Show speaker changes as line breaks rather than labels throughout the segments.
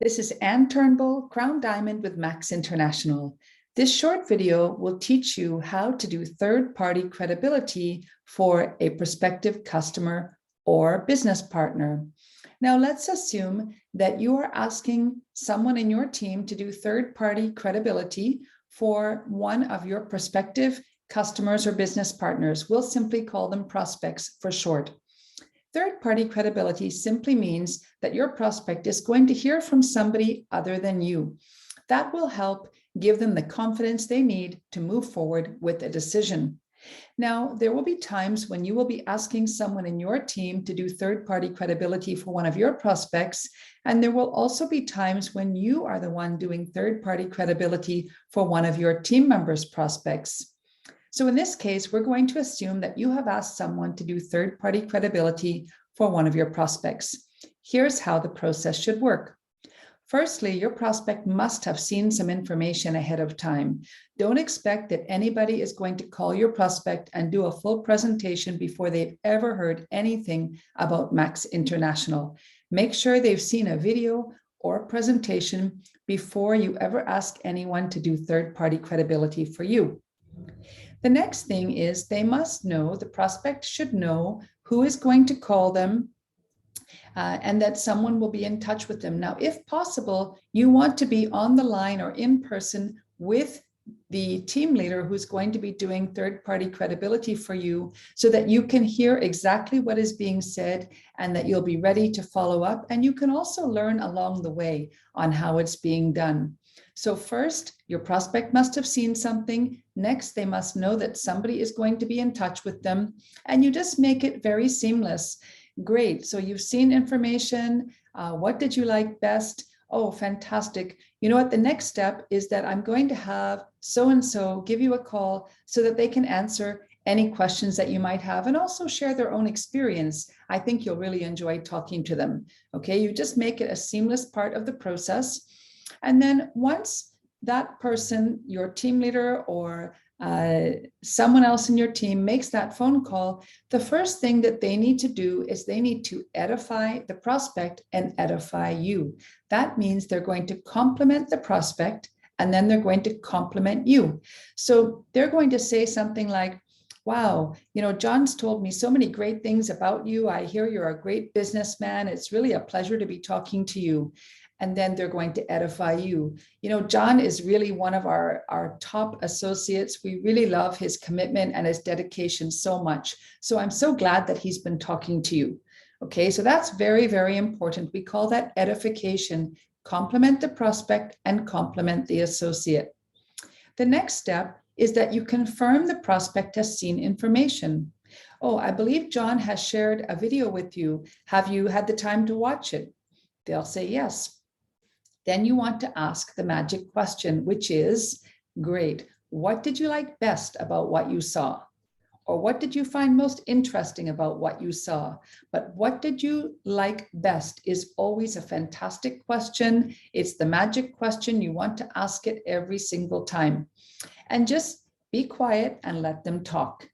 This is Anne Turnbull, Crown Diamond with Max International. This short video will teach you how to do third-party credibility for a prospective customer or business partner. Now, let's assume that you are asking someone in your team to do third-party credibility for one of your prospective customers or business partners. We'll simply call them prospects for short. Third-party credibility simply means that your prospect is going to hear from somebody other than you. That will help give them the confidence they need to move forward with a decision. Now, there will be times when you will be asking someone in your team to do third-party credibility for one of your prospects, and there will also be times when you are the one doing third-party credibility for one of your team members' prospects. So in this case, we're going to assume that you have asked someone to do third-party credibility for one of your prospects. Here's how the process should work. Firstly, your prospect must have seen some information ahead of time. Don't expect that anybody is going to call your prospect and do a full presentation before they've ever heard anything about Max International. Make sure they've seen a video or presentation before you ever ask anyone to do third-party credibility for you. The next thing is they must know, the prospect should know who is going to call them and that someone will be in touch with them. Now, if possible, you want to be on the line or in person with the team leader who's going to be doing third-party credibility for you so that you can hear exactly what is being said and that you'll be ready to follow up. And you can also learn along the way on how it's being done. So first, your prospect must have seen something. Next, they must know that somebody is going to be in touch with them. And you just make it very seamless. Great. So you've seen information. What did you like best? Oh, fantastic. You know what? The next step is that I'm going to have so-and-so give you a call so that they can answer any questions that you might have and also share their own experience. I think you'll really enjoy talking to them. Okay, you just make it a seamless part of the process. And then once that person, your team leader or someone else in your team makes that phone call, the first thing that they need to do is they need to edify the prospect and edify you. That means they're going to compliment the prospect and then they're going to compliment you. So they're going to say something like, wow, you know, John's told me so many great things about you. I hear you're a great businessman. It's really a pleasure to be talking to you. And then they're going to edify you. You know, John is really one of our top associates. We really love his commitment and his dedication so much. So I'm so glad that he's been talking to you. Okay, so that's very, very important. We call that edification. Compliment the prospect and compliment the associate. The next step is that you confirm the prospect has seen information. Oh, I believe John has shared a video with you. Have you had the time to watch it? They'll say yes. Then you want to ask the magic question, which is, great, what did you like best about what you saw? Or what did you find most interesting about what you saw? But what did you like best is always a fantastic question. It's the magic question. You want to ask it every single time. And just be quiet and let them talk.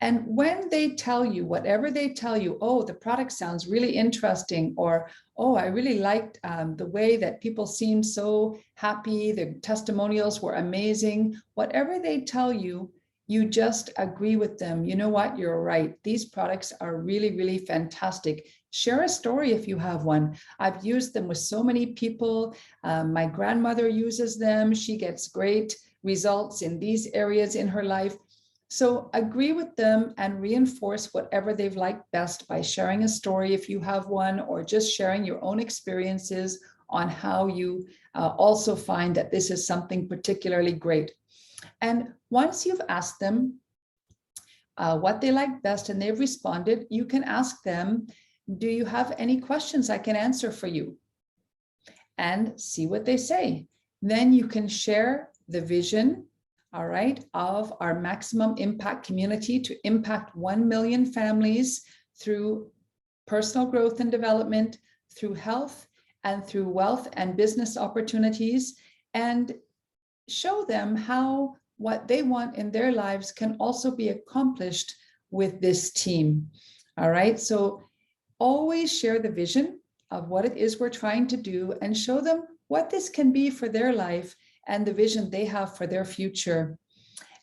And when they tell you, whatever they tell you, oh, the product sounds really interesting, or, oh, I really liked the way that people seemed so happy, the testimonials were amazing, whatever they tell you, you just agree with them. You know what, you're right. These products are really, really fantastic. Share a story if you have one. I've used them with so many people. My grandmother uses them. She gets great results in these areas in her life. So agree with them and reinforce whatever they've liked best by sharing a story if you have one, or just sharing your own experiences on how you also find that this is something particularly great. And once you've asked them what they like best and they've responded, you can ask them, do you have any questions I can answer for you? And see what they say. Then you can share the vision, all right, of our maximum impact community to impact 1 million families through personal growth and development, through health, and through wealth and business opportunities, and show them how what they want in their lives can also be accomplished with this team. All right, so always share the vision of what it is we're trying to do and show them what this can be for their life and the vision they have for their future.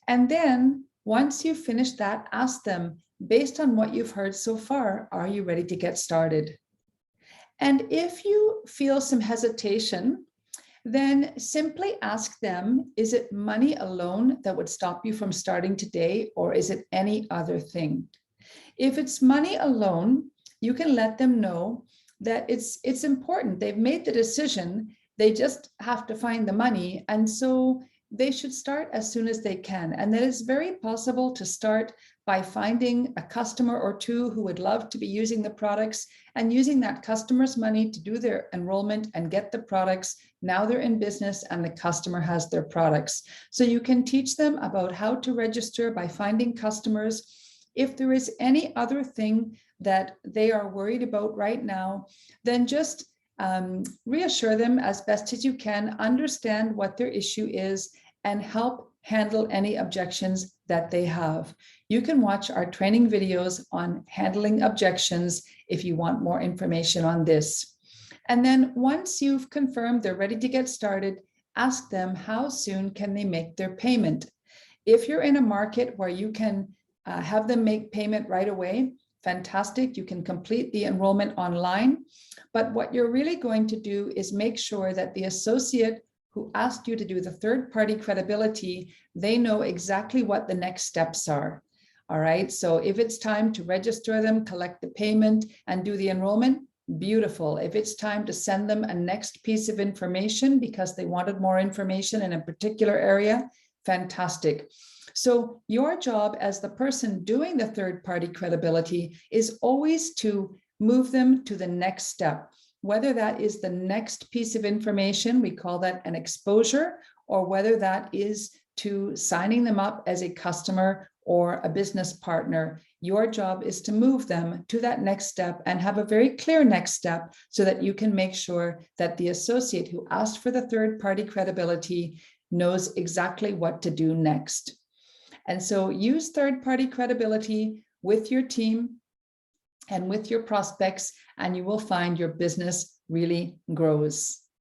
And then once you've finished that, ask them, based on what you've heard so far, are you ready to get started? And if you feel some hesitation, then simply ask them, is it money alone that would stop you from starting today, or is it any other thing? If it's money alone, you can let them know that it's important. They've made the decision, they just have to find the money. And so they should start as soon as they can. And that it's very possible to start by finding a customer or two who would love to be using the products and using that customer's money to do their enrollment and get the products. Now they're in business and the customer has their products. So you can teach them about how to register by finding customers. If there is any other thing that they are worried about right now, then just reassure them as best as you can, understand what their issue is, and help handle any objections that they have. You can watch our training videos on handling objections if you want more information on this. And then once you've confirmed they're ready to get started, ask them how soon can they make their payment. If you're in a market where you can have them make payment right away, fantastic, you can complete the enrollment online. But what you're really going to do is make sure that the associate who asked you to do the third-party credibility, they know exactly what the next steps are. All right, so if it's time to register them, collect the payment, and do the enrollment, beautiful. If it's time to send them a next piece of information because they wanted more information in a particular area, fantastic. So your job as the person doing the third-party credibility is always to move them to the next step, whether that is the next piece of information, we call that an exposure, or whether that is to signing them up as a customer or a business partner. Your job is to move them to that next step and have a very clear next step so that you can make sure that the associate who asked for the third-party credibility knows exactly what to do next. And so use third-party credibility with your team and with your prospects, and you will find your business really grows.